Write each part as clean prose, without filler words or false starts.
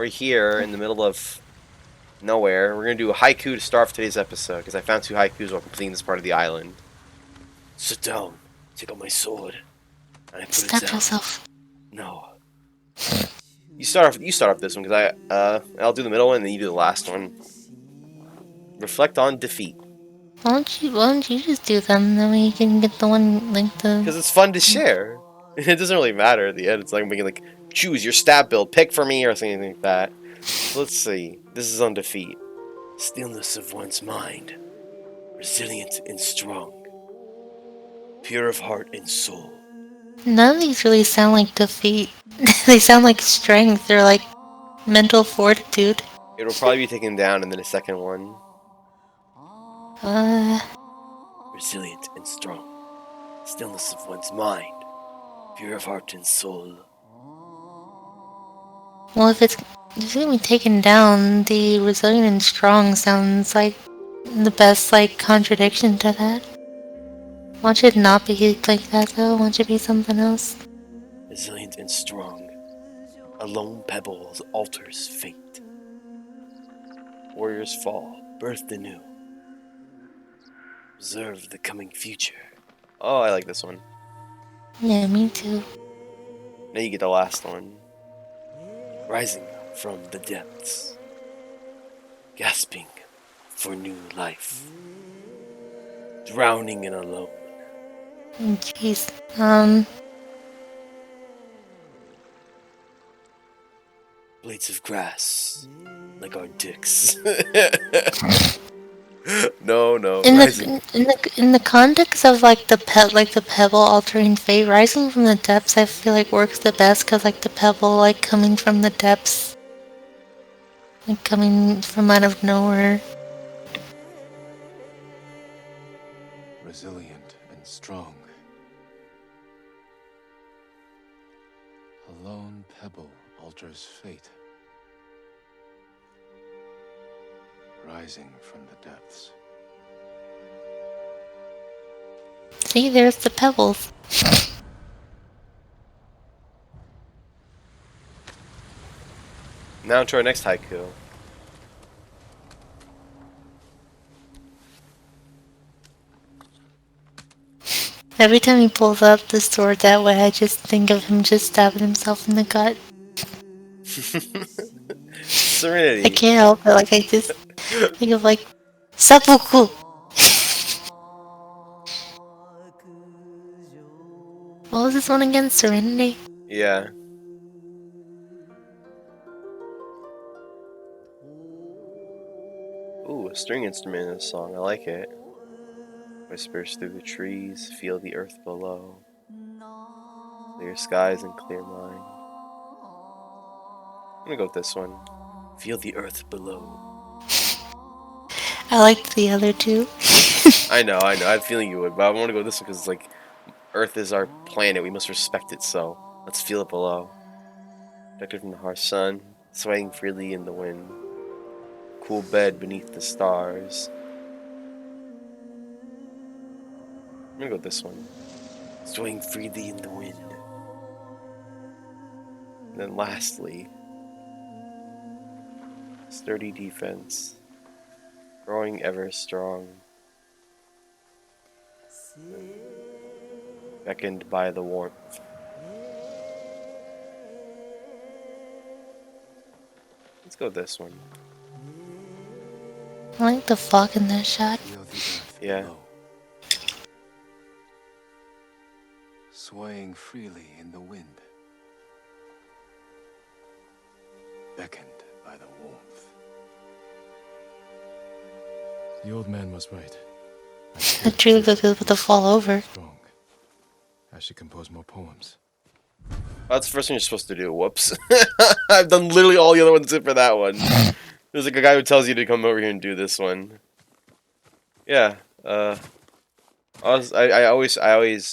We're here in the middle of nowhere. We're gonna do a haiku to start off today's episode because I found 2 haikus while completing this part of the island. Sit down. Take out my sword, and I put it Stab down. yourself. No. You start off this one because I'll do the middle one and then you do the last one. Reflect on defeat. Why don't you just do them? Then we can get the one like the. Because it's fun to share. It doesn't really matter at the end. It's like making like choose your stab build, pick for me or something like that. So let's see. This is on defeat. Stillness of one's mind. Resilient and strong. Pure of heart and soul. None of these really sound like defeat. They sound like strength or like mental fortitude. It'll probably be taken down in the second one. Uh, Resilient and strong. Stillness of one's mind. Pure of heart and soul. well, if it's gonna be taken down, the resilient and strong sounds like the best like contradiction to that. Why should it not be like that though? Why should it be something else? Resilient and strong. A lone pebble alters fate. Warriors fall, birthed anew. Observe the coming future. Oh, I like this one. Yeah, me too. Now you get the last one. Rising from the depths. Gasping for new life. Drowning and alone. Jeez. Blades of grass. Like our dicks. No. In Rising. the context of like the pebble altering fate, rising from the depths, I feel like works the best because like the pebble like coming from the depths, like coming from out of nowhere. Resilient and strong. A lone pebble alters fate. Rising from the depths. See, there's the pebbles. Now to our next haiku. Every time he pulls up the sword that way, I just think of him just stabbing himself in the gut. Serenity. I can't help it. Like I just think of like seppuku. What was this one again? Serenity? Yeah. Ooh, a string instrument in this song. I like it. Whispers through the trees, feel the earth below. Clear skies and clear mind. I'm gonna go with this one. Feel the earth below. I liked the other two. I know. I had a feeling you would, but I want to go with this one because it's like Earth is our planet. We must respect it, so let's feel it below. Protected from the harsh sun, swaying freely in the wind. Cool bed beneath the stars. I'm gonna go with this one. Swaying freely in the wind. And then lastly, sturdy defense. Growing ever strong. Beckoned by the warmth. Let's go with this one. I like the fog in that shot. Feel the earth Yeah. below. Swaying freely in the wind. Beckoned by the warmth. The old man was right. The tree looks like it's about to fall over. Strong. I should compose more poems. That's the first thing you're supposed to do. Whoops. I've done literally all the other ones except for that one. There's like a guy who tells you to come over here and do this one. Yeah. I always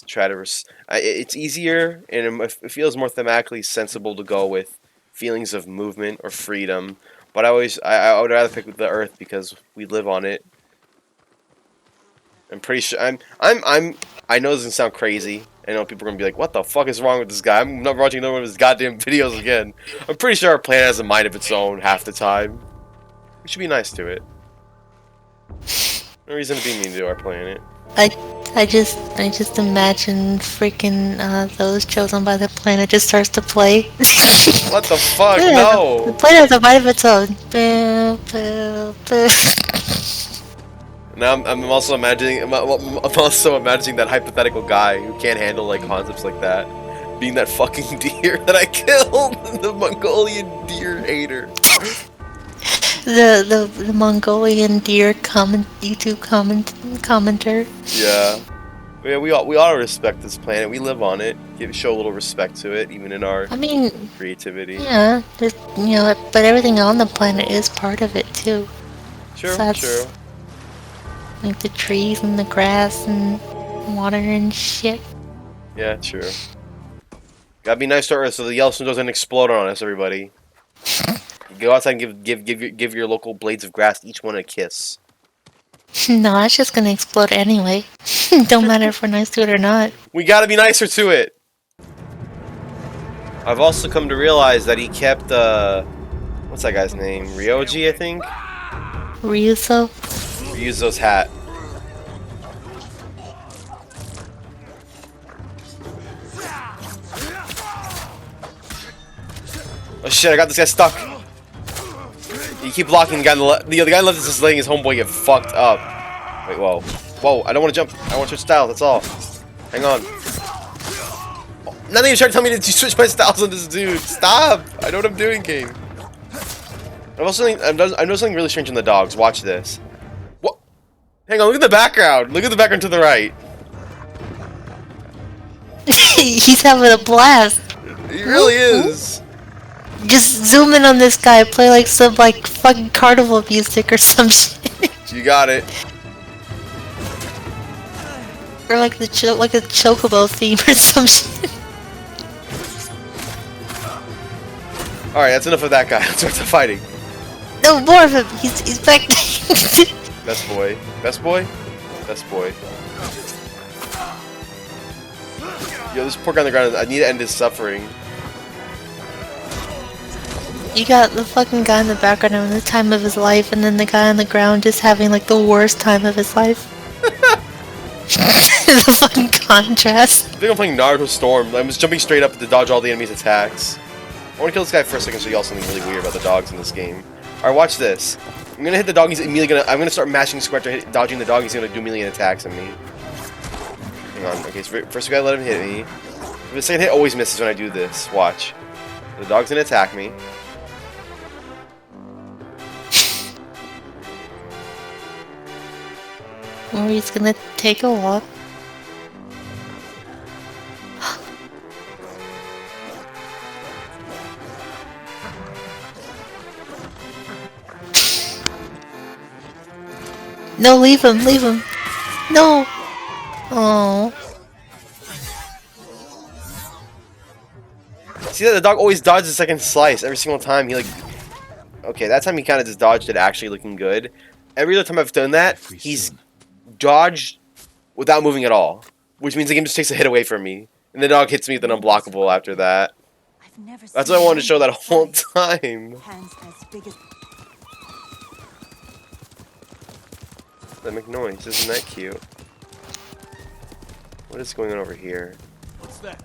try to. It's easier and it feels more thematically sensible to go with feelings of movement or freedom. But I would rather pick the Earth because we live on it. I'm pretty sure. I know this doesn't sound crazy. I know people are gonna be like, "What the fuck is wrong with this guy?" I'm not watching another one of his goddamn videos again. I'm pretty sure our planet has a mind of its own half the time. We should be nice to it. No reason to be mean to our planet. I just imagine freaking those chosen by the planet just starts to play. What the fuck? Yeah, No. the planet has a mind of its own. Boo, boo, boo. Now I'm also imagining. I'm also imagining that hypothetical guy who can't handle like concepts like that, being that fucking deer that I killed, the Mongolian deer hater. The Mongolian deer commenter. Yeah. Yeah, we ought to respect this planet. We live on it. Show a little respect to it, even in our I mean, creativity. yeah, but everything on the planet is part of it too. True, So that's- true. Like the trees and the grass and water and shit. Yeah, true. Gotta be nice to Earth so the Yellowstone doesn't explode on us, everybody. Go outside and give your local blades of grass each one a kiss. No, it's just gonna explode anyway. Don't matter if we're nice to it or not. We gotta be nicer to it. I've also come to realize that he kept what's that guy's name? Ryoji, I think. Ryuso? Ryuzo's hat. Oh shit! I got this guy stuck. You keep blocking the guy on the left. The guy on the left is just letting his homeboy get fucked up. Wait, whoa. Whoa, I don't want to jump. I want to switch styles, that's all. Hang on. Oh, now that you're trying to tell me to switch my styles on this dude. Stop! I know what I'm doing, King. I know something really strange in the dogs. Watch this. What? Hang on, look at the background. Look at the background to the right. He's having a blast. He really is. Just zoom in on this guy, play like some like fucking carnival music or some shit. You got it. Or like a chocobo theme or some shit. Alright, that's enough of that guy. Let's start the fighting. No, more of him. He's back. Best boy. Best boy? Best boy. Yo, this poor guy on the ground, I need to end his suffering. You got the fucking guy in the background having the time of his life, and then the guy on the ground just having like the worst time of his life. The fucking contrast. I think I'm playing Naruto Storm. I'm just jumping straight up to dodge all the enemy's attacks. I want to kill this guy for a second so you all something really weird about the dogs in this game. Alright, watch this. I'm gonna hit the dog, he's immediately I'm gonna start mashing square to dodging the dog, he's gonna do a million attacks on me. Hang on, okay, so first we gotta let him hit me. The second hit always misses when I do this. Watch. The dog's gonna attack me. Or he's gonna take a walk. No, leave him, leave him. No. Oh. See that the dog always dodges the second slice every single time. He like, okay, that time he kind of just dodged it, actually looking good. Every other time I've done that, he's dodged without moving at all, which means the game just takes a hit away from me, and the dog hits me with an unblockable after that. That's what I wanted to show that whole time. That make noise, isn't that cute? What is going on over here? What's that?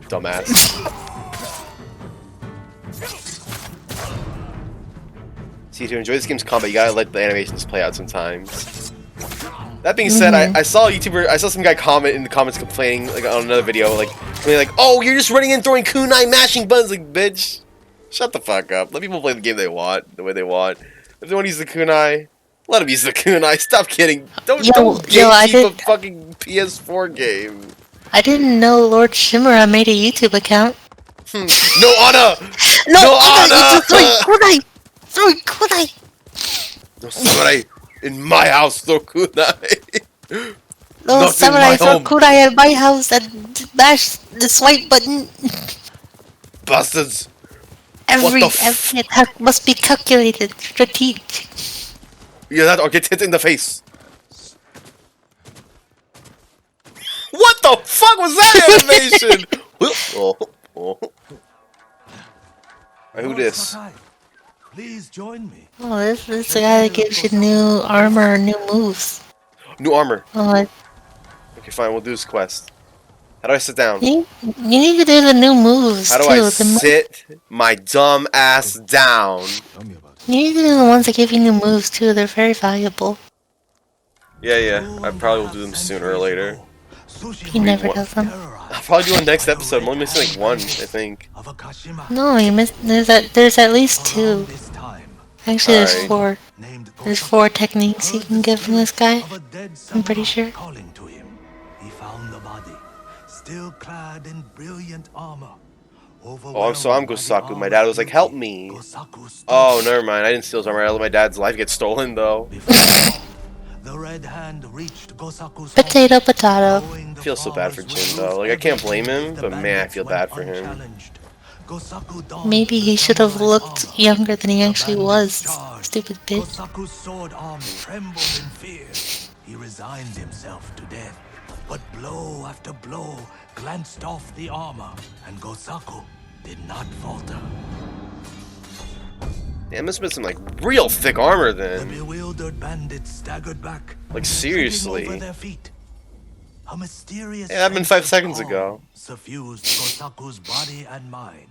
Dumbass. See, to enjoy this game's combat, you gotta let the animations play out sometimes. That being said, I saw a YouTuber, I saw some guy comment in the comments complaining, like on another video, like, oh, you're just running in throwing kunai mashing buttons, like, bitch. Shut the fuck up. Let people play the game they want, the way they want. If they want to use the kunai, let them use the kunai. Stop kidding. Don't gatekeep a fucking PS4 game. I didn't know Lord Shimura made a YouTube account. No Anna! No Anna! Throwing kunai! Throwing kunai! No samurai in my house, throw kunai. No samurai throw kunai at my house and mash the swipe button. Bastards. Every f- attack must be calculated, strategic. Yeah, that or gets hit in the face. What the fuck was that animation? Oh, oh. Alright, who this? Please join me. Oh, this guy that gives you new armor, new moves. New armor. Oh, Okay, fine. We'll do this quest. How do I sit down? you need to do the new moves How do I too. sit my dumb ass down? Tell me about it. You need to do the ones that give you new moves too. They're very valuable. Yeah. I probably will do them sooner or later. He never does them. I'll probably do one next episode. I'm only missing like one, I think. No, you missed. There's at least two. Actually, there's Alright. four. There's four techniques you can get from this guy. I'm pretty sure. Calling to him, he found the body, still clad in brilliant armor. Oh, so I'm Gosaku. My dad was like, help me. Oh, never mind. I didn't steal his armor. I let my dad's life get stolen, though. The red hand reached Gosaku's Potato, potato. I feel so bad for Jin, though. Like, I can't blame him, but man, I feel bad for him. Maybe he should have looked younger than he actually was. Stupid bitch. Gosaku's sword arm trembled in fear. He resigned himself to death, but blow after blow glanced off the armor, and Gosaku did not falter. Yeah, it must have been some, like, real thick armor The then. bewildered bandits staggered back, Like, tripping seriously. over their feet. A mysterious Yeah, that happened 5 seconds ago. suffused Gosaku's body and mind.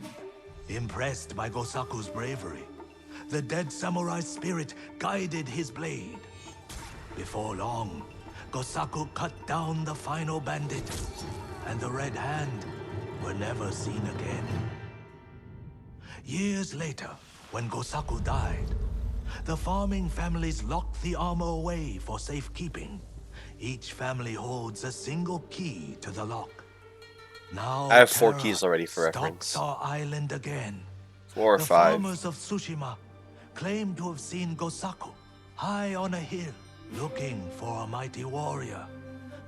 Impressed by Gosaku's bravery, the dead samurai's spirit guided his blade. Before long, Gosaku cut down the final bandit, and the Red Hand were never seen again. Years later, when Gosaku died, the farming families locked the armor away for safekeeping. Each family holds a single key to the lock. Now I have 4 terror keys already for stalks reference. our island again. 4 or The 5. farmers of Tsushima claim to have seen Gosaku high on a hill, looking for a mighty warrior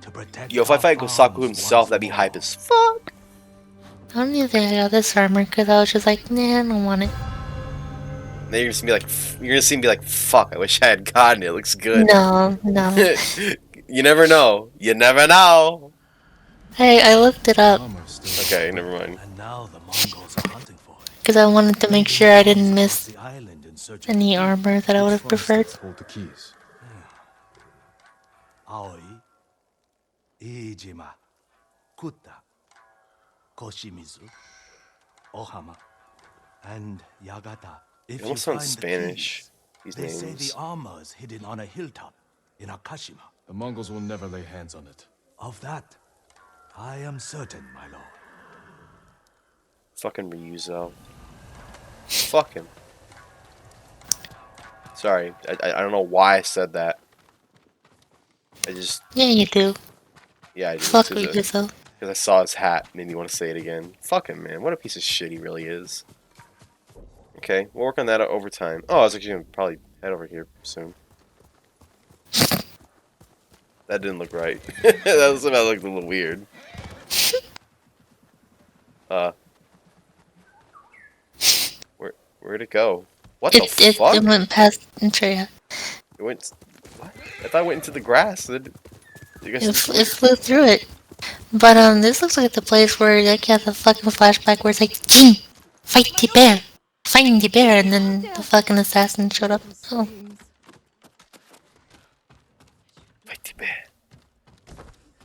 to protect. Yo, if I our fight Gosaku farms himself, once that'd be more. hype as fuck. I don't even think I got this armor because I was just like, nah, I don't want it. Then you're gonna be like, you're gonna see me be like, fuck, I wish I had gotten it. It looks good. No. You never know. You never know. Hey, I looked it up Armor still. Okay, never mind. And now the Mongols are hunting for it. because I wanted to make sure I didn't miss The island in search of any armor that I would have Which preferred. forests hold the keys? Aoi, Iijima, Kuta, Koshimizu, Ohama, and Yagata. If It almost you sounds find the Spanish, keys, these they say names. the armor is hidden on a hilltop in Akashima. The Mongols will never lay hands on it. Of that, I am certain, my lord. Fucking Ryuzo. Fuck him. Sorry, I don't know why I said that. I just, Yeah, you do. yeah, I do. Fuck with yourself. Because I saw his hat, made me want to say it again. Fuck him, man. What a piece of shit he really is. Okay, we'll work on that over time. Oh, I was actually gonna probably head over here soon. That didn't look right. That was about looked a little weird. Where'd it go? What the fuck? It went past Intria. It went. What? I thought it went into the grass. You guys It flew through it. But this looks like the place where like you have the fucking flashback where it's like, Jin, fight the bear, fighting the bear, and then the fucking assassin showed up. Oh, Fight the bear.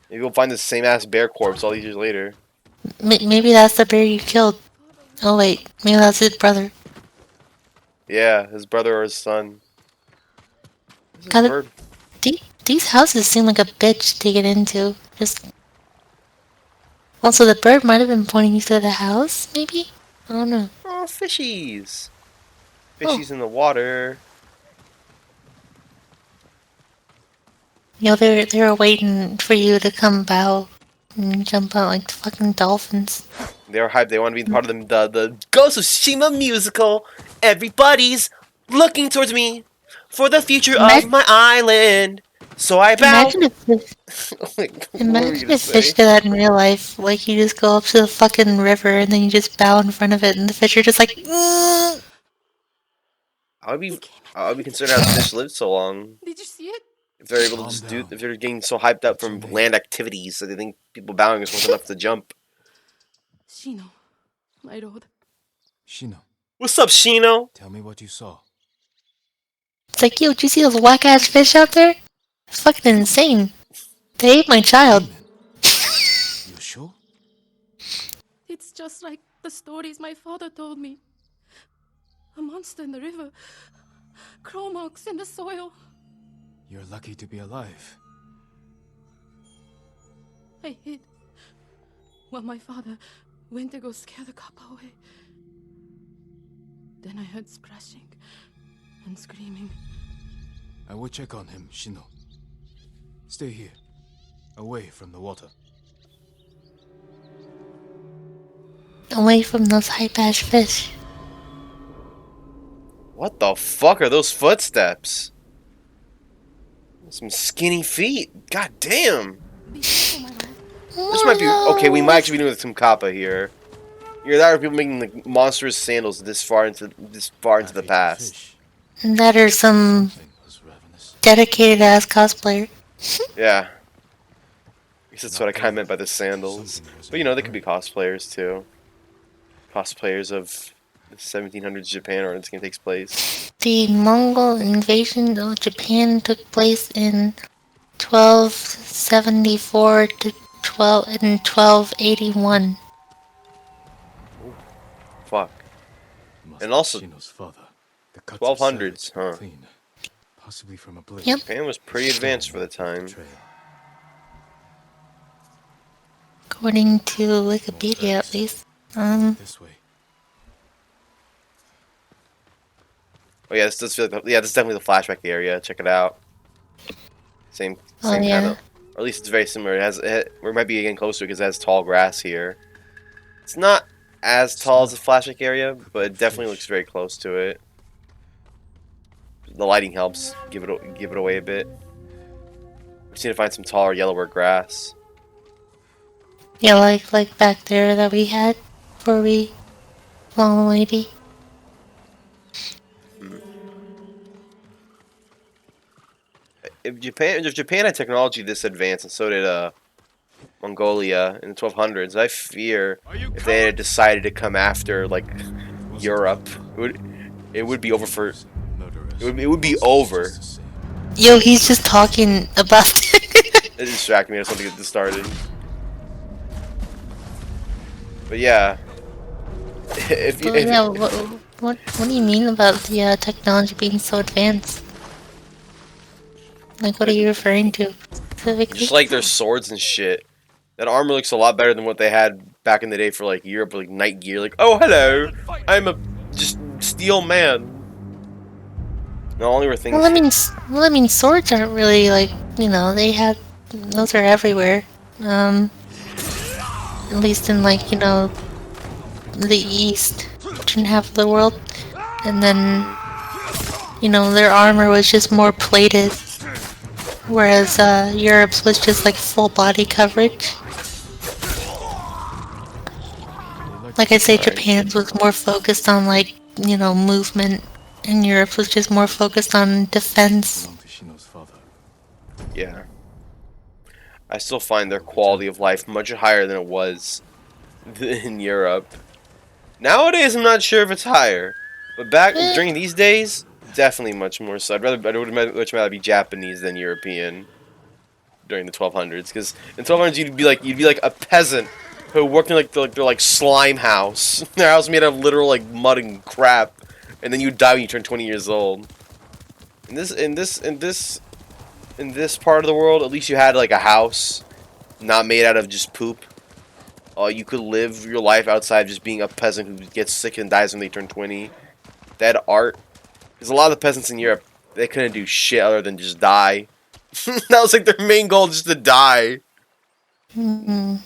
Maybe we'll find the same ass bear corpse all these years later. maybe that's the bear you killed. Oh wait, maybe that's his brother. Yeah, his brother or his son. Where's Got his it. bird? These houses seem like a bitch to get into. Just also, the bird might have been pointing you to the house, maybe? I don't know. Oh, fishies. Oh. Fishies in the water. You know, they were waiting for you to come bow and jump out like the fucking dolphins. They were hyped. They want to be part of the Ghost of Tsushima musical. Everybody's looking towards me for the future of Meg- my island. So I bow. Imagine if Like, what were you imagine gonna if fish say? did that in real life. Like you just go up to the fucking river and then you just bow in front of it, and the fish are just like. "Mm." I would be, I would be concerned how fish live so long. Did you see it? If they're able to Calm just do, down. if they're getting so hyped up What's your from name? land activities that they think people bowing is worth enough to jump. Shino, my lord. Shino, What's up, Shino? tell me what you saw. It's like, yo, did you see those whack ass fish out there? It's fucking insane. They ate my child. Demon. You sure? It's just like the stories my father told me. A monster in the river, claw marks in the soil. You're lucky to be alive. I hid while my father went to go scare the kappa away. Then I heard splashing and screaming. I will check on him, Shino. Stay here, away from the water. Away from those hype ass fish. What the fuck are those footsteps? Some skinny feet. God damn. Be careful, my lord. This might be okay. We might actually be doing some kappa here. You're that or people making like monstrous sandals this far into I've the eaten past. fish. And that are some Something was ravenous. dedicated ass cosplayer. Yeah. I guess that's what I kind of meant by the sandals. But you know, they could be cosplayers too. Cosplayers of the 1700s Japan, or this game takes place. The Mongol invasion of Japan took place in 1274 to 1281. Fuck. Must And be also, Shino's father. The cuts 1200s, of cervix were huh? clean, possibly from a blade. Yep. Japan was pretty advanced for the time. Trail. According to Wikipedia, at least. This way. Oh yeah, this does feel like yeah, this is definitely the flashback area. Check it out. Same Oh, kind yeah. of, or at least it's very similar. We might be getting closer because it has tall grass here. It's not as tall as the flashback area, but it definitely looks very close to it. The lighting helps give it away a bit. We just need to find some taller, yellower grass. Yeah, like back there that we had before we found the lady. If Japan had technology this advanced, and so did Mongolia in the 1200s, I fear if they had decided to come after like Europe, it would be over for it would be over. Yo, he's just talking about. It distracted me. I just want to get this started. But yeah, if you, But yeah, what do you mean about the technology being so advanced? Like, what are you referring to specifically? just like their swords and shit, that armor looks a lot better than what they had back in the day for like Europe, like knight gear. Like, oh hello, I'm a just steel man. No, only were things. Well, I mean, swords aren't really like, those are everywhere. At least in like, the East, Eastern half of the world, and then, their armor was just more plated, whereas Europe's was just like full body coverage. Like I say, Japan's was more focused on like, movement, and Europe's was just more focused on defense. Belong to Shino's father. Yeah, I still find their quality of life much higher than it was in Europe. Nowadays, I'm not sure if it's higher, but back during these days, definitely much more so. I would much rather be Japanese than European during the 1200s, because in 1200s you'd be like a peasant who worked in their like slime house. Their house made out of literal like mud and crap, and then you die when you turn 20 years old. In this part of the world, at least you had like a house, not made out of just poop. You could live your life outside just being a peasant who gets sick and dies when they turn 20. They had art. Because a lot of the peasants in Europe, they couldn't do shit other than just die. That was like their main goal, just to die. Mm-hmm.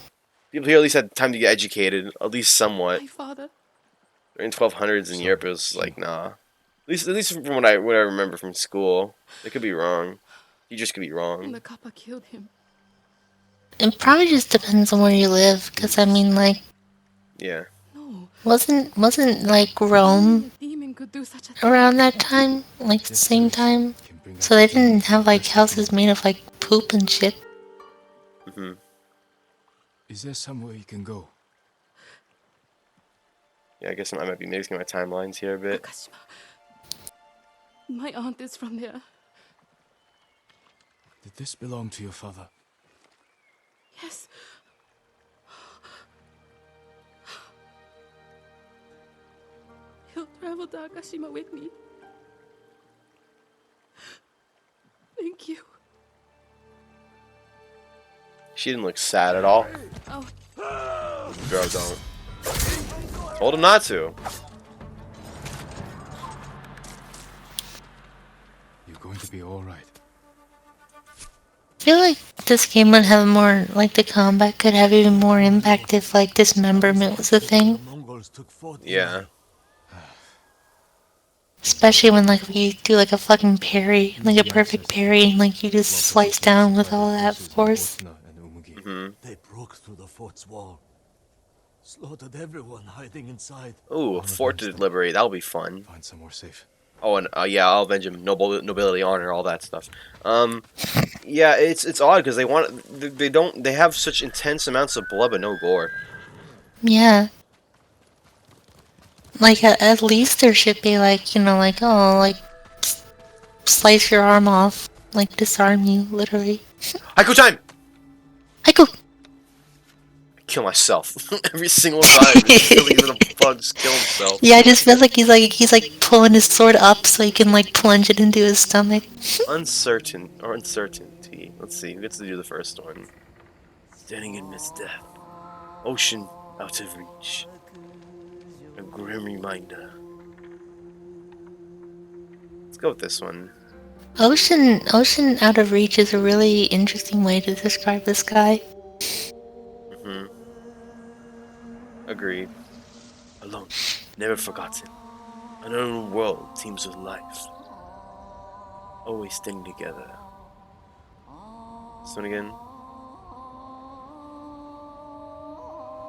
People here at least had time to get educated, at least somewhat. My father. During 1200s in Europe, it was like, nah. At least from what I remember from school. They could be wrong. You just could be And wrong. the Kappa killed him. It probably just depends on where you live, because I mean, like, Yeah. No. wasn't like Only Rome a demon could do such a thing. around that time, like the same time? So they didn't have like houses made of like poop and shit. Hmm. Is there somewhere you can go? Yeah, I guess I might be mixing my timelines here a bit. Akashima. My aunt is from there. Did this belong to your father? Yes. He'll travel to Akashima with me. Thank you. She didn't look sad at all. Oh, Girl, don't. Told him not to. You're going to be all right. I feel like this game would have more, like the combat could have even more impact if like dismemberment was a thing. The Mongols took fort. Yeah. Especially when like you do like a fucking parry, like a perfect parry, and like you just slice down with all that force. Hmm. They broke through the fort's wall. Slaughtered everyone hiding inside. Ooh, fort to liberate. That'll be fun. Find somewhere safe. Oh, and yeah, I'll avenge him. Nobility, honor, all that stuff. Yeah, it's odd because they have such intense amounts of blood but no gore. Yeah. Like at least there should be like, you know, like, oh, like slice your arm off, like disarm you, literally. Haiku time! I go. Kill myself every single time. Just even a bug just kill himself. Yeah, I just feel like he's like pulling his sword up so he can like plunge it into his stomach. Uncertainty. Let's see. Who gets to do the first one? Standing in midst death. Ocean out of reach. A grim reminder. Let's go with this one. Ocean out of reach is a really interesting way to describe this guy. Hmm. Agreed. Alone, never forgotten. An unknown world teems with life. Always standing together. This one again.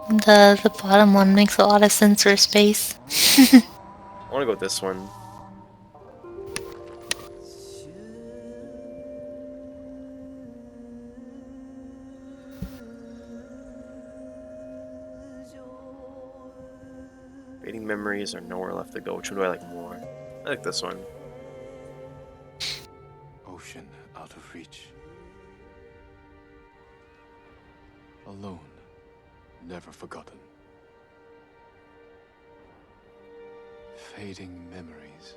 The bottom one makes a lot of sense for space. I want to go with this one. Fading memories are nowhere left to go. Which one do I like more? I like this one. Ocean out of reach. Alone. Never forgotten. Fading memories.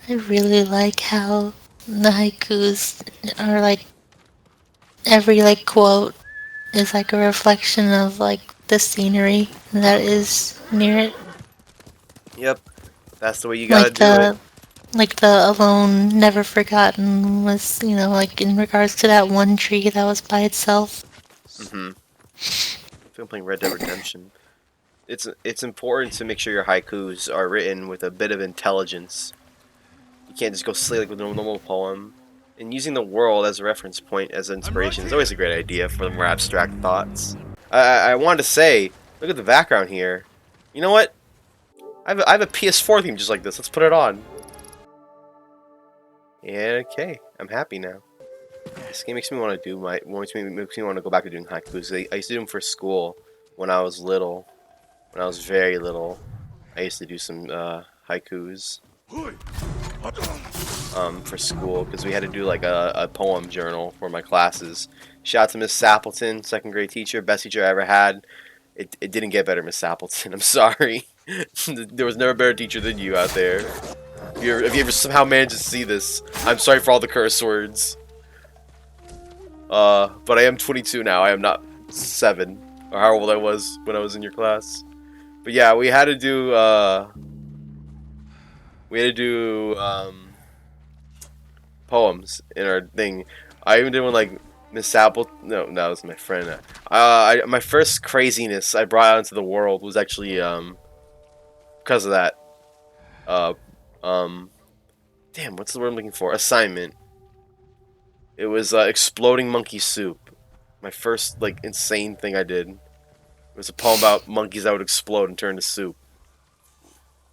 I really like how the haikus are like every like quote is like a reflection of like the scenery that is near it. Yep. That's the way you gotta do it. Like the alone, never forgotten was, you know, like in regards to that one tree that was by itself. Mm-hmm. I feel I'm playing Red Dead Redemption. It's important to make sure your haikus are written with a bit of intelligence. You can't just go slay like with a normal poem. And using the world as a reference point, as inspiration, is always a great idea for the more abstract thoughts. I wanted to say, look at the background here. You know what? I have a PS4 theme just like this. Let's put it on. Yeah, okay. I'm happy now. This game makes me want to do makes me want to go back to doing haikus. I used to do them for school when I was little. When I was very little, I used to do some haikus for school because we had to do like a poem journal for my classes. Shout out to Miss Sappleton, second grade teacher, best teacher I ever had. It didn't get better, Miss Sappleton. I'm sorry. There was never a better teacher than you out there. If you ever somehow managed to see this, I'm sorry for all the curse words. But I am 22 now. I am not 7 or how old I was when I was in your class. But yeah, we had to do poems in our thing. I even did one like Miss Apple. No, that was my friend. My first craziness I brought out into the world was actually because of that. Uh, damn, what's the word I'm looking for? Assignment. It was exploding monkey soup. My first like insane thing I did. It was a poem about monkeys that would explode and turn to soup.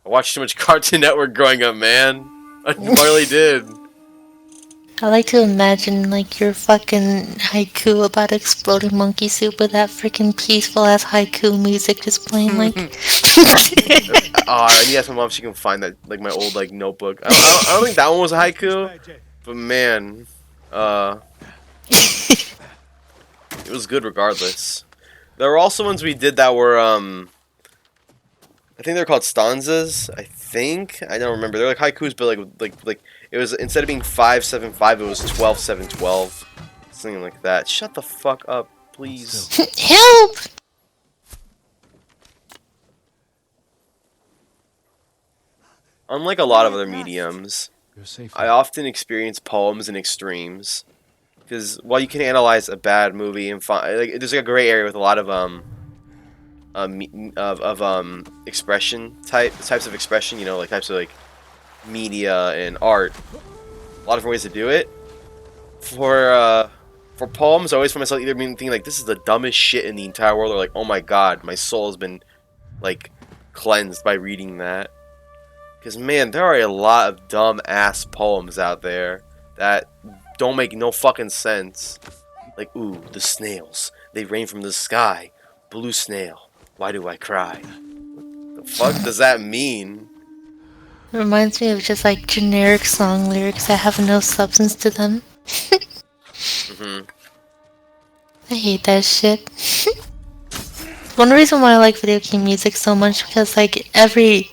I watched too much Cartoon Network growing up, man. I really did. I like to imagine like your fucking haiku about exploding monkey soup with that freaking peaceful ass haiku music just playing like. I need to ask my mom if she can find that like my old like notebook. I don't think that one was a haiku, but man, it was good regardless. There were also ones we did that were I think they're called stanzas. I don't remember. They're like haikus, but like it was instead of being 5-7-5, it was 12-7-12, something like that. Shut the fuck up, please. Help! Unlike a lot of other mediums, You're safe. I often experience poems in extremes. Because while you can analyze a bad movie and find like there's like a gray area with a lot of expression types of expression, you know, like types of like media and art. A lot of different ways to do it. For poems, I always find myself either being thinking like this is the dumbest shit in the entire world, or like, oh my god, my soul has been like cleansed by reading that. Because man, there are a lot of dumb ass poems out there that don't make no fucking sense. Like, ooh, the snails, they rain from the sky. Blue snail, why do I cry? What the fuck does that mean? It reminds me of just like generic song lyrics that have no substance to them. I hate that shit. One reason why I like video game music so much because like every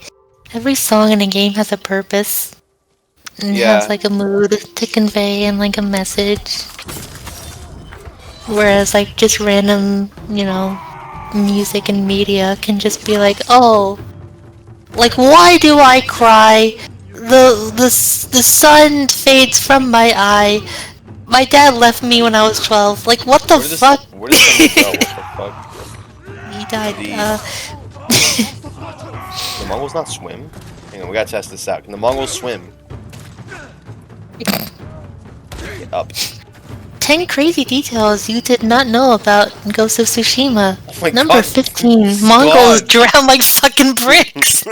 song in a game has a purpose and Yeah. has like a mood to convey and like a message. Whereas like just random, you know, music and media can just be like, oh, like why do I cry? The sun fades from my eye. My dad left me when I was 12. Like what the fuck? Where did this go? What the fuck? He died. The Mongols not swim? Hang on, we gotta test this out. Can the Mongols swim? Get up. 10 crazy details you did not know about Ghost of Tsushima. Oh my Number God. 15. Mongols God. drown like fucking bricks.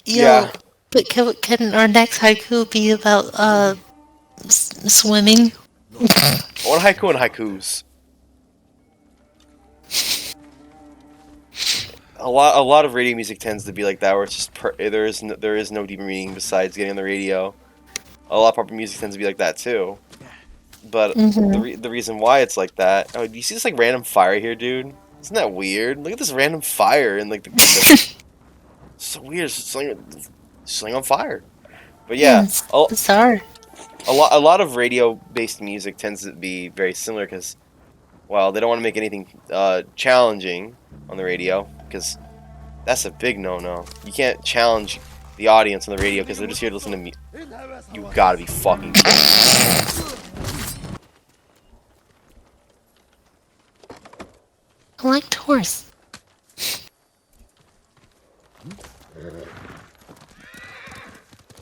Yo, Yeah. but can our next haiku be about swimming? I want haiku and haikus. A lot of radio music tends to be like that, where it's just there is no deeper meaning besides getting on the radio. A lot of pop music tends to be like that too. But the reason why it's like that, oh, do you see this like random fire here, dude? Isn't that weird? Look at this random fire in like the it's so weird. It's just on fire. But yeah, It's bizarre. a lot of radio-based music tends to be very similar because, well, they don't want to make anything challenging on the radio because that's a big no-no. You can't challenge the audience on the radio because they're just here to listen to me. You gotta be fucking kidding me. I liked horse.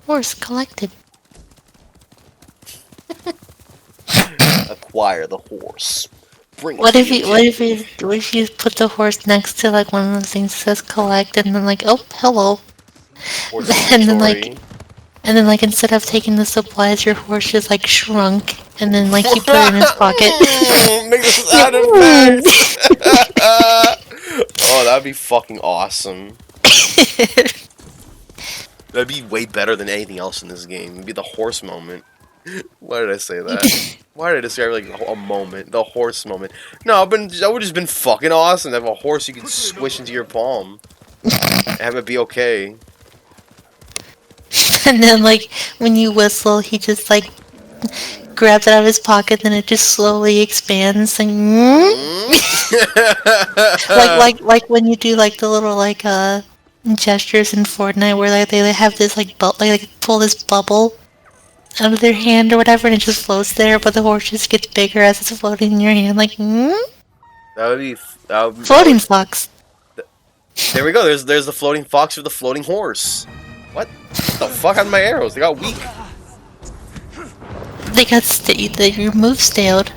Horse collected. Acquire the horse. Bring it What to if the you what if you put the horse next to like one of those things that says collect and then like, oh, hello. horse And then inventory. like instead of taking the supplies, your horse just like shrunk and then like you put it in his pocket. Make the sound effects. Oh, that'd be fucking awesome. That'd be way better than anything else in this game. It'd be the horse moment. Why did I say that? Why did I describe like a moment? The horse moment. No, but that would just been fucking awesome to have a horse you could squish into your palm. And have it be okay. And then like when you whistle, he just like grabs it out of his pocket, then it just slowly expands. Like, like when you do like the little like gestures in Fortnite where like they have this like pull this bubble out of their hand or whatever, and it just floats there, but the horse just gets bigger as it's floating in your hand. Like, That'd That would be. Floating fox. There we go. There's the floating fox with the floating horse. What the fuck happened to my arrows? They got weak. Your move staled.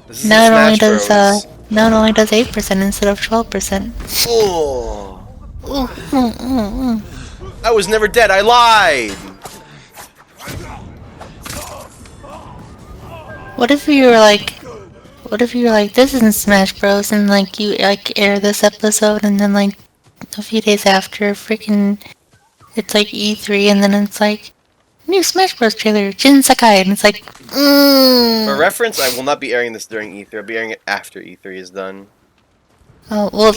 This is in Smash Bros. Now it only does 8% instead of 12%. Oh. Ooh, ooh, ooh, ooh. I was never dead. I lied. What if you were like, this isn't Smash Bros. And like you like air this episode and then like a few days after freaking it's like E3 and then it's like new Smash Bros. Trailer, Jin Sakai, and it's like For reference, I will not be airing this during E3. I'll be airing it after E3 is done. oh well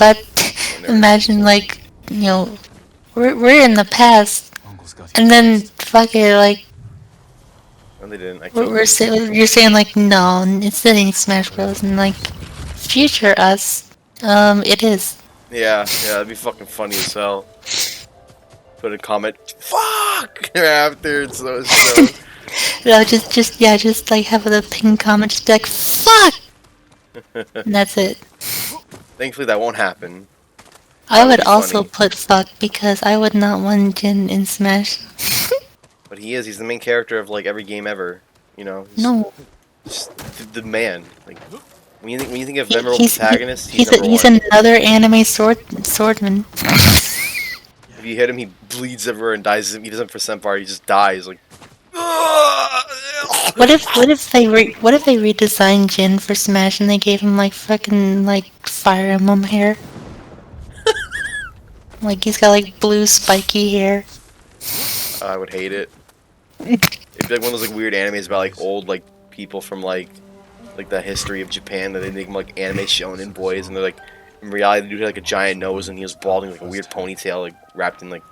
imagine like, you know, we're in the past and then fuck it like No, they didn't. I killed you're saying like no, it's not in Smash Bros. And like future us, it is. Yeah, that'd be fucking funny as hell. Put a comment, fuck after it's so. No, just like have the pin comment, just be like fuck, and that's it. Thankfully, that won't happen. I would would be also funny. put fuck because I would not want Jin in Smash. But he is. He's the main character of like every game ever. You know. No, Just the man. Like when you think of He- memorable he's protagonists, he's number he's one. another anime swordsman. If you hit him, he bleeds everywhere and dies. He doesn't for Senpai. He just dies. Like. What if they redesigned Jin for Smash and they gave him like fucking like Fire Emblem hair? Like he's got like blue spiky hair. I would hate it. It'd be like one of those like weird animes about like old like people from like the history of Japan that they make them like anime shonen boys, and they're like in reality the dude had like a giant nose and he was balding like a weird ponytail like wrapped in like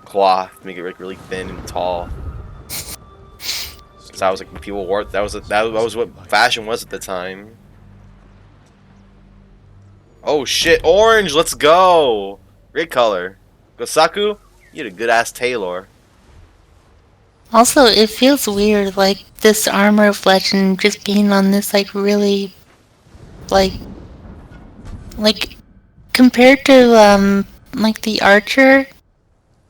cloth to make it like really thin and tall. So that was like people wore that was what fashion was at the time. Oh shit, orange, let's go! Great color. Gosaku, you had a good ass tailor. Also, it feels weird, like this armor of legend just being on this like really, like compared to like the archer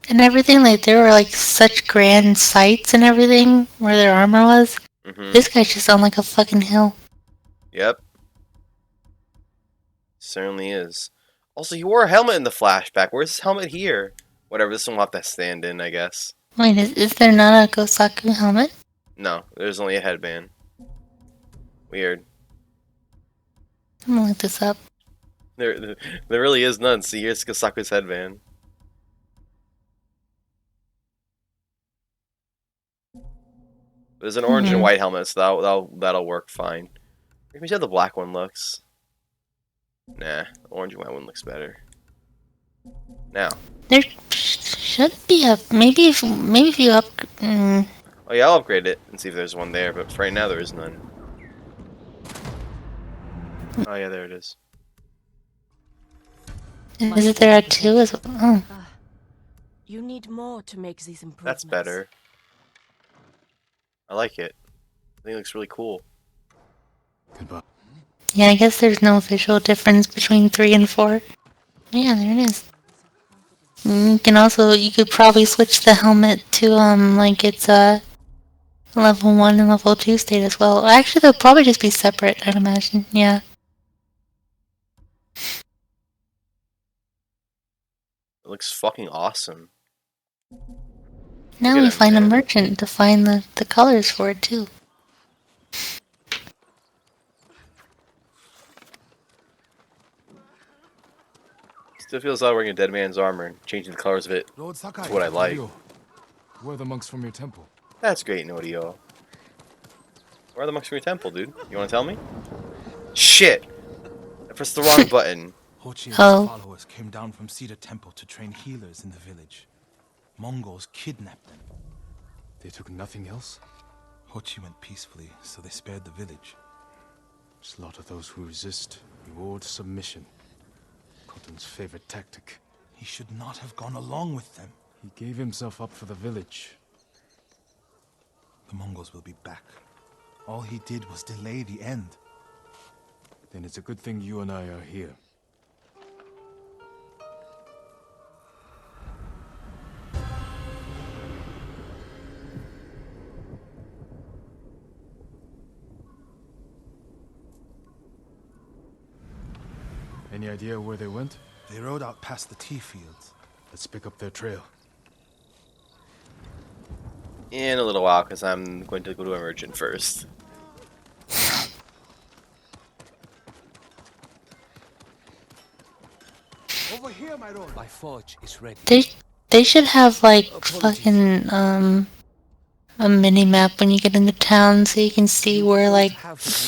and everything. Like there were like such grand sights and everything where their armor was. This guy's just on like a fucking hill. Yep. Certainly is. Also, he wore a helmet in the flashback. Where's his helmet here? Whatever, this one will have to stand in, I guess. Wait, is there not a Gosaku helmet? No, there's only a headband. Weird. I'm gonna look this up. There really is none. See, here's Gosaku's headband. There's an orange and white helmet, so that'll work fine. Let me see how the black one looks. Nah, the orange and white one looks better. Now. There should be a maybe if you up. Oh yeah, I'll upgrade it and see if there's one there, but for right now there is none. Oh yeah, there it is. Is it there at 2 as well? Oh. You need more to make these improvements. That's better. I like it. I think it looks really cool. Goodbye. Yeah, I guess there's no official difference between 3 and 4. Yeah, there it is. You could probably switch the helmet to like it's level 1 and level 2 state as well. Actually, they'll probably just be separate, I'd imagine. Yeah. It looks fucking awesome. Now Look at we him, find a man. merchant to find the colors for it too. Still feels odd wearing a dead man's armor and changing the colors of it. Lord Sakai, That's what I like. Ryo, where are the monks from your temple? That's great, Nodio. Where are the monks from your temple, dude? You wanna tell me? Shit! I pressed the wrong button. Hochi and Oh. his followers came down from Cedar Temple to train healers in the village. Mongols kidnapped them. They took nothing else? Hochi went peacefully, so they spared the village. Slaughter those who resist, reward submission. Khotun's favorite tactic. He should not have gone along with them. He gave himself up for the village. The Mongols will be back. All he did was delay the end. Then it's a good thing you and I are here. Any idea where they went? They rode out past the tea fields. Let's pick up their trail. In a little while, because I'm going to go to a merchant first. Over here, my lord. My forge is ready. They should have like fucking a mini map when you get into town so you can see where like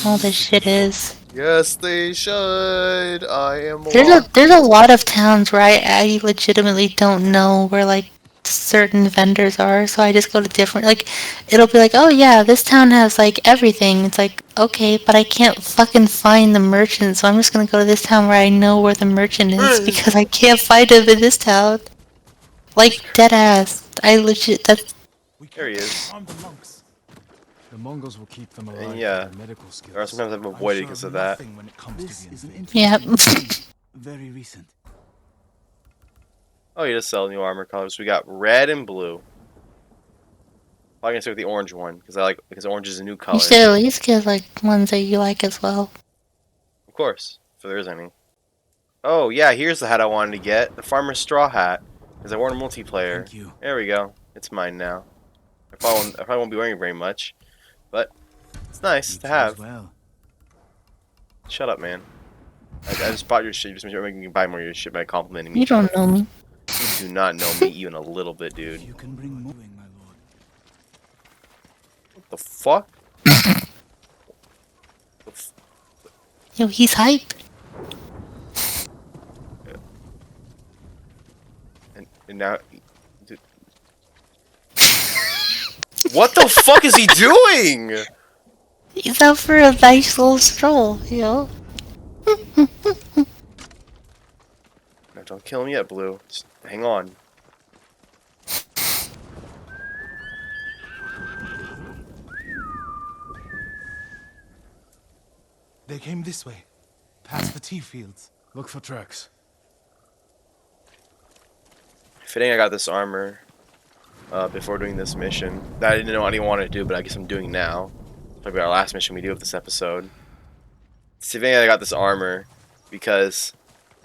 all this shit is. Yes, they should. I am There's a lot of towns where I legitimately don't know where like certain vendors are, so I just go to different, like, it'll be like, oh yeah, this town has like everything. It's like, okay, but I can't fucking find the merchant, so I'm just gonna go to this town where I know where the merchant is because I can't find him in this town. Like, dead ass. I legit, that's, There he is. Arm the monks. The Mongols will keep them alive yeah. for their medical skills. Or sometimes I've I'm avoided sure because of of that. nothing when it comes to This the is an invasion. yeah. Very recent. Oh, you just sell new armor colors. We got red and blue. I'm gonna start with the orange one because orange is a new color. You should at least get like ones that you like as well. Of course, if there is any. Oh yeah, here's the hat I wanted to get, the farmer's straw hat, because I wore it in multiplayer. Thank you. There we go. It's mine now. I probably won't be wearing it very much, but it's nice You to too have. as well. Shut up, man. I just bought your shit. You just making me buy more of your shit by complimenting me. You don't know me. You do not know me even a little bit, dude. You can bring more, my lord. What the fuck? Yo, he's hype. And now, dude. What the fuck is he doing? He's out for a nice little stroll, yo. No, don't kill him yet, Blue. Just hang on. They came this way, past the tea fields. Look for tracks. Fitting I got this armor before doing this mission. That I didn't know what I wanted to do, but I guess I'm doing now. Probably our last mission we do of this episode. It's fitting I got this armor because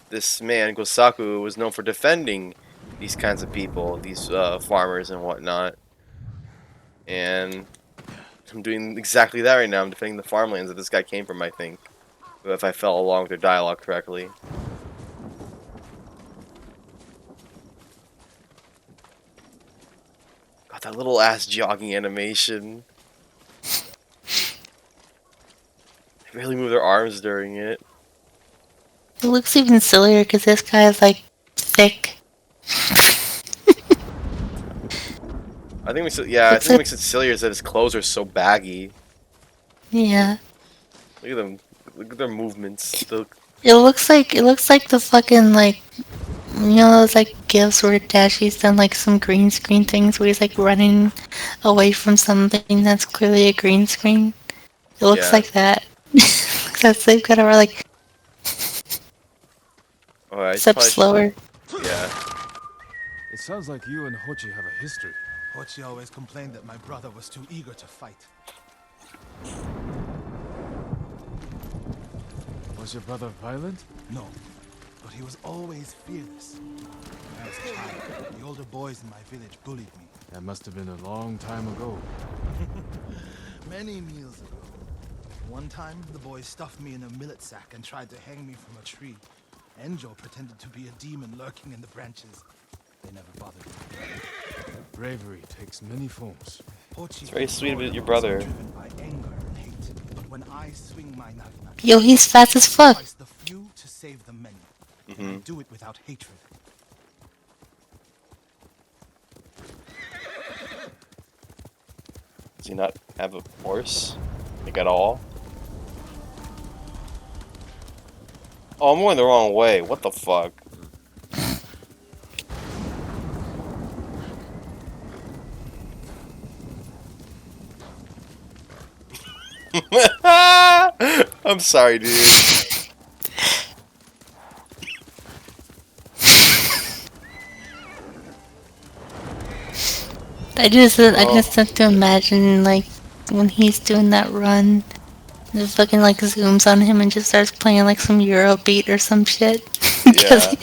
this man, Gosaku, was known for defending these kinds of people, these farmers and whatnot. And I'm doing exactly that right now. I'm defending the farmlands that this guy came from, I think. If I fell along with their dialogue correctly. God, that little ass jogging animation. They really move their arms during it. It looks even sillier because this guy is like thick. I think I think what makes it sillier is that his clothes are so baggy. Yeah. Look at them. Look at their movements. It looks like the fucking like, you know, those like gifs where Dashi's done like some green screen things where he's like running away from something that's clearly a green screen. It looks Yeah. like that. That same kind of like, Oh, I except probably slower. Yeah. It sounds like you and Hochi have a history. Hochi always complained that my brother was too eager to fight. Was your brother violent? No, but he was always fearless. When I was a child, the older boys in my village bullied me. That must have been a long time ago. Many meals ago. One time, the boys stuffed me in a millet sack and tried to hang me from a tree. Enjo pretended to be a demon lurking in the branches. They never bothered me. Bravery takes many forms. It's very sweet of your brother. Driven by anger and hate. But when I swing my knife, Yo, he's fast as fuck. sacrifice the few to save the many. And I Mm-hmm. do it without hatred. Does he not have a horse? Like at all? Oh, I'm going the wrong way. What the fuck? I'm sorry, dude. I Oh, just have to imagine like when he's doing that run, it fucking like zooms on him and just starts playing like some Euro beat or some shit. yeah.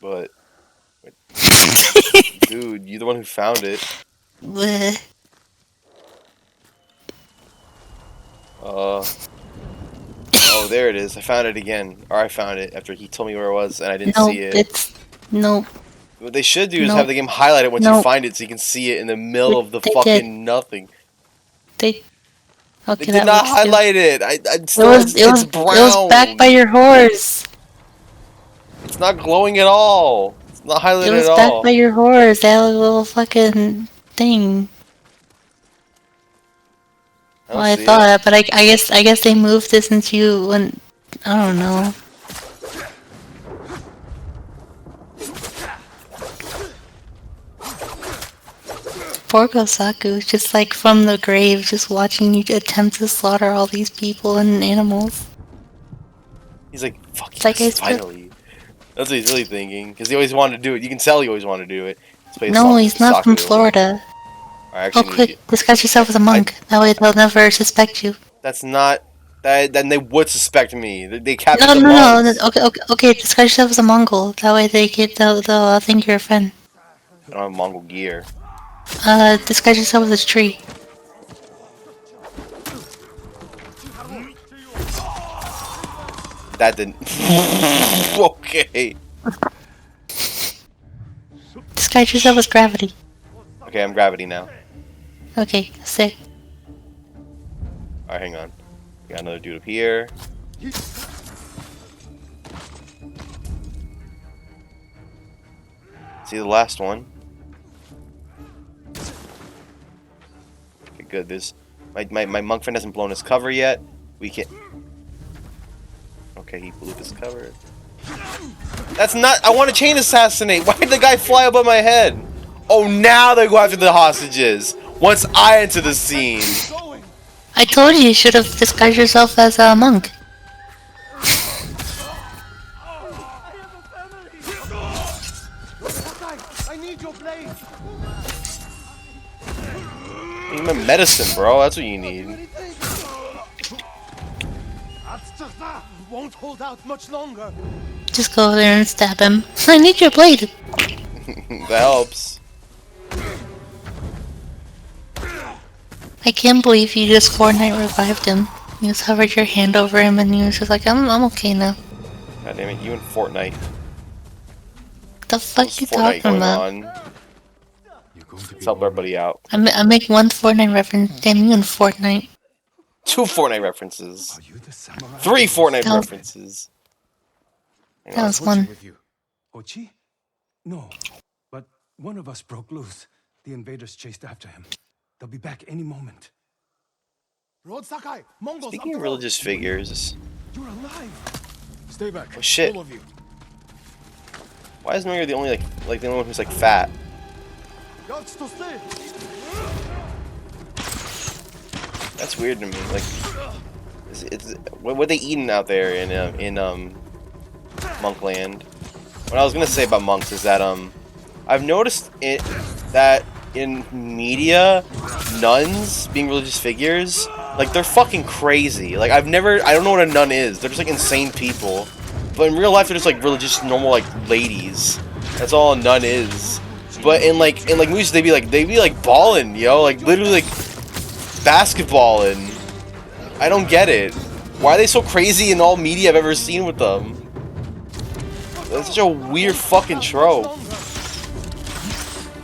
But, dude, you're the one who found it. Bleh. Oh, there it is. I found it again. Or I found it after he told me where it was and I didn't Nope, see it. it's nope, What they should do is have nope, the game highlight it once you nope. find it so you can see it in the middle of the They did. fucking nothing. They They okay, did that not works too. highlight it. I It still, was it it's was it was back by brown. your horse. It's not glowing at all. It's not It highlighted at was back by all. your horse. They had a little fucking thing. I Well, don't I see it. thought, but I guess they moved it since you went. I don't know. Poor Gosaku, just like from the grave, just watching you attempt to slaughter all these people and animals. He's like, fuck It's like yes, finally. That's what he's really thinking. Because he always wanted to do it. You can tell he always wanted to do it. Let's play a No, song for he's not from Gosaku. Florida. I Oh, actually need to quick, get... disguise yourself as a monk. That way they'll never suspect you. That's not... Then they would suspect me. They captured No, the no, no. monks. Okay. Disguise yourself as a Mongol. That way they'll think you're a friend. I don't have Mongol gear. Disguise yourself as a tree. That didn't... Okay. Disguise yourself as gravity. Okay, I'm gravity now. Okay, sick. Alright, hang on. We got another dude up here. See the last one? Okay, good. There's... My monk friend hasn't blown his cover yet. We can... Okay, he blew his cover. That's not... I want to chain assassinate! Why did the guy fly above my head? Oh, now they go after the hostages! Once I enter the scene! I told you should have disguised yourself as a monk. I need your blade. You need medicine, bro. That's what you need. Won't hold out much longer. Just go there and stab him. I need your blade. That helps. I can't believe you just Fortnite revived him. You just hovered your hand over him and he was just like, I'm okay now. God damn it, you and Fortnite. The fuck What's you Fortnite talking going about? on? Let's help everybody out. I make one Fortnite reference. Damn you and Fortnite. 2 Fortnite references. 3 Fortnite That was- references. Hang That on. was one. with you. Ochi? No. But one of us broke loose. The invaders chased after him. They'll be back any moment. Road Sakai, Mongols. Speaking of religious figures, You're alive. Stay back. oh shit. All of you. Why is Noir the only like the only one who's like fat? Guards to stay. That's weird to me. Like, what they eating out there in Monkland? What I was gonna say about monks is that I've noticed that in media, nuns being religious figures, like they're fucking crazy. Like I don't know what a nun is. They're just like insane people. But in real life, they're just like religious, normal like ladies. That's all a nun is. But in movies, they be like balling, yo, like literally like basketballing. I don't get it. Why are they so crazy in all media I've ever seen with them? That's such a weird fucking trope.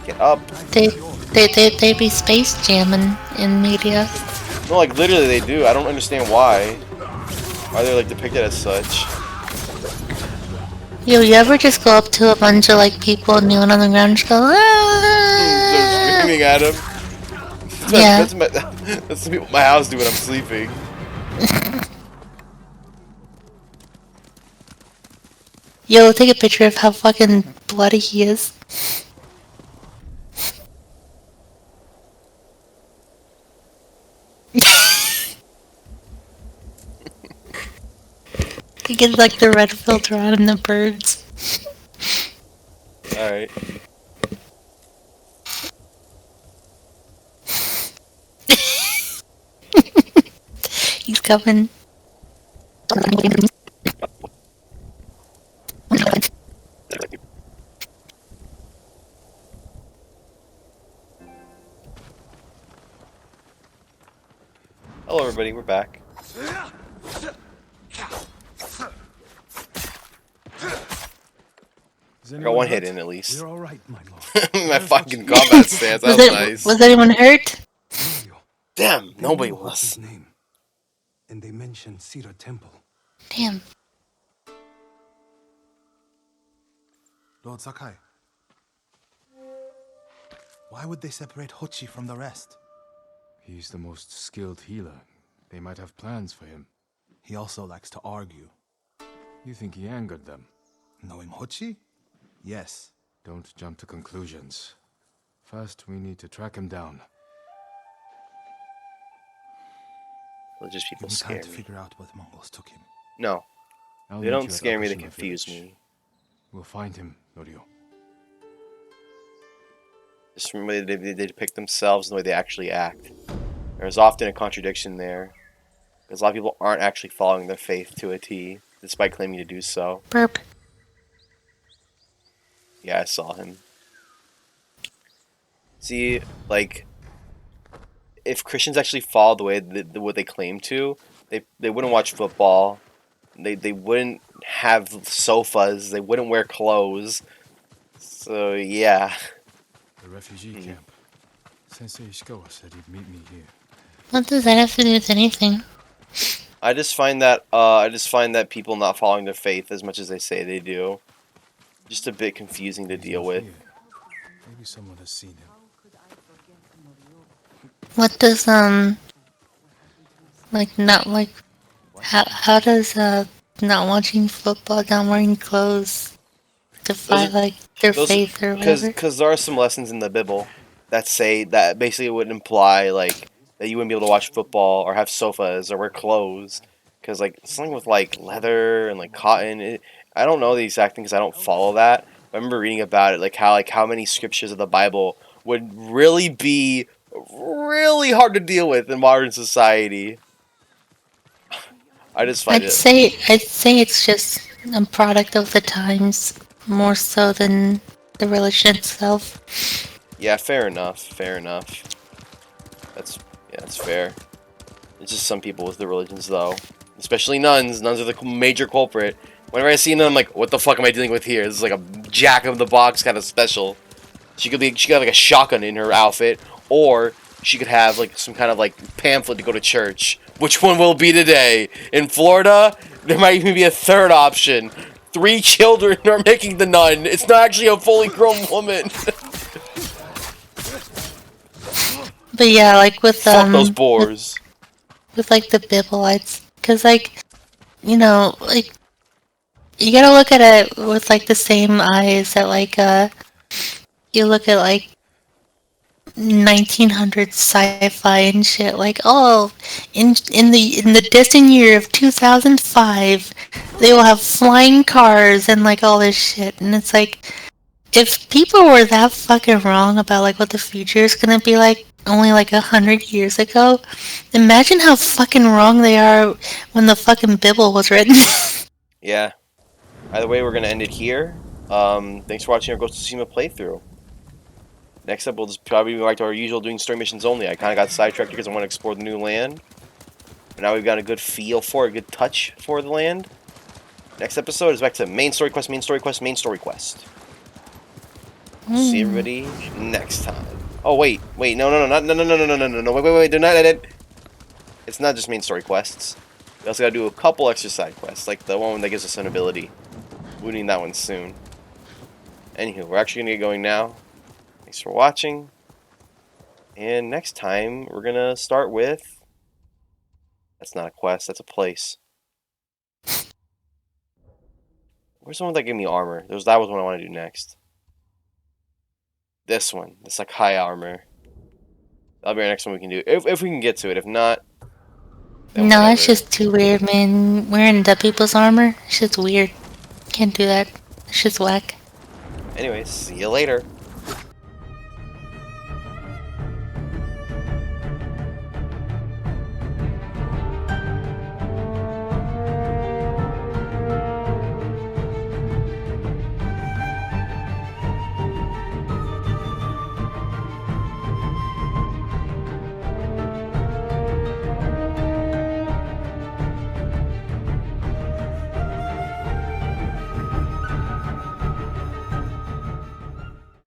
Get up. They be space jamming in media. No, like literally they do. I don't understand why. Why they're like depicted as such. Yo, you ever just go up to a bunch of like people kneeling on the ground and just go, They're ah! screaming at him. Yeah. That's what my house do when I'm sleeping. Yo, take a picture of how fucking bloody he is. You get like the red filter on and the birds. Alright. He's coming. Hello, everybody. We're back. I got one hit in at least. We're all right, my lord. My fucking combat stance. That was nice. Was anyone hurt? Damn, They nobody know Hochi's was. name, and they mentioned Cedar Temple. Damn. Lord Sakai, why would they separate Hochi from the rest? He's the most skilled healer. They might have plans for him. He also likes to argue. You think he angered them? Knowing Hochi? Yes. Don't jump to conclusions. First, we need to track him down. Religious Give people me time scare to me. figure out where the Mongols took him. No, I'll they meet don't you at scare me. They Akashima confuse village. me. We'll find him, Norio. Just from the way they depict themselves and the way they actually act. There's often a contradiction there. Because a lot of people aren't actually following their faith to a T, despite claiming to do so. Burp. Yeah, I saw him. See, like, if Christians actually followed the way what they claim to, they wouldn't watch football. They wouldn't have sofas. They wouldn't wear clothes. So yeah. The refugee camp. Sensei Ishikawa said he'd meet me here. What does that have to do with anything? I just find that people not following their faith as much as they say they do, just a bit confusing to deal with. Maybe someone has seen him. What does like not like how does not watching football, not wearing clothes defy like their faith or whatever? Because there are some lessons in the Bible that say that basically would imply like that you wouldn't be able to watch football or have sofas or wear clothes because like something with like leather and like cotton. I don't know the exact thing because I don't follow that. I remember reading about it like how many scriptures of the Bible would really be really hard to deal with in modern society. I just find I'd say it's just a product of the times more so than the religion itself. Yeah, fair enough. Fair enough. That's fair. It's just some people with the religions, though. Especially nuns. Nuns are the major culprit. Whenever I see them, I'm like, what the fuck am I dealing with here? This is like a jack-of-the-box kind of special. She could have like a shotgun in her outfit, or she could have like some kind of like pamphlet to go to church. Which one will it be today? In Florida, there might even be a third option. 3 children are making the nun. It's not actually a fully grown woman. But yeah, like with Fuck those boars. with like the Biblites, because like like you gotta look at it with like the same eyes that like you look at like 1900s sci-fi and shit. Like, oh, in the distant year of 2005, they will have flying cars and like all this shit. And it's like, if people were that fucking wrong about like what the future is gonna be like only like 100 years ago, imagine how fucking wrong they are when the fucking Bible was written. Yeah. Either way, we're gonna end it here. Thanks for watching our Ghost of Tsushima playthrough. Next up, we'll just probably be back to our usual doing story missions only. I kind of got sidetracked because I want to explore the new land. But now we've got a good feel for a good touch for the land. Next episode is back to main story quest, main story quest, main story quest. See everybody next time. Oh wait, no, wait, do not edit. It's not just main story quests. We also gotta do a couple extra side quests, like the one that gives us an ability. We'll need that one soon. Anywho, we're actually gonna get going now. Thanks for watching. And next time, we're gonna start with... That's not a quest, that's a place. Where's the one that gave me armor? That was what I want to do next. This one. This like high armor. That'll be our next one we can do. If we can get to it. If not, And No, it's whatever. just too weird, man. Wearing dead people's armor, it's just weird. Can't do that. It's just whack. Anyways, see you later.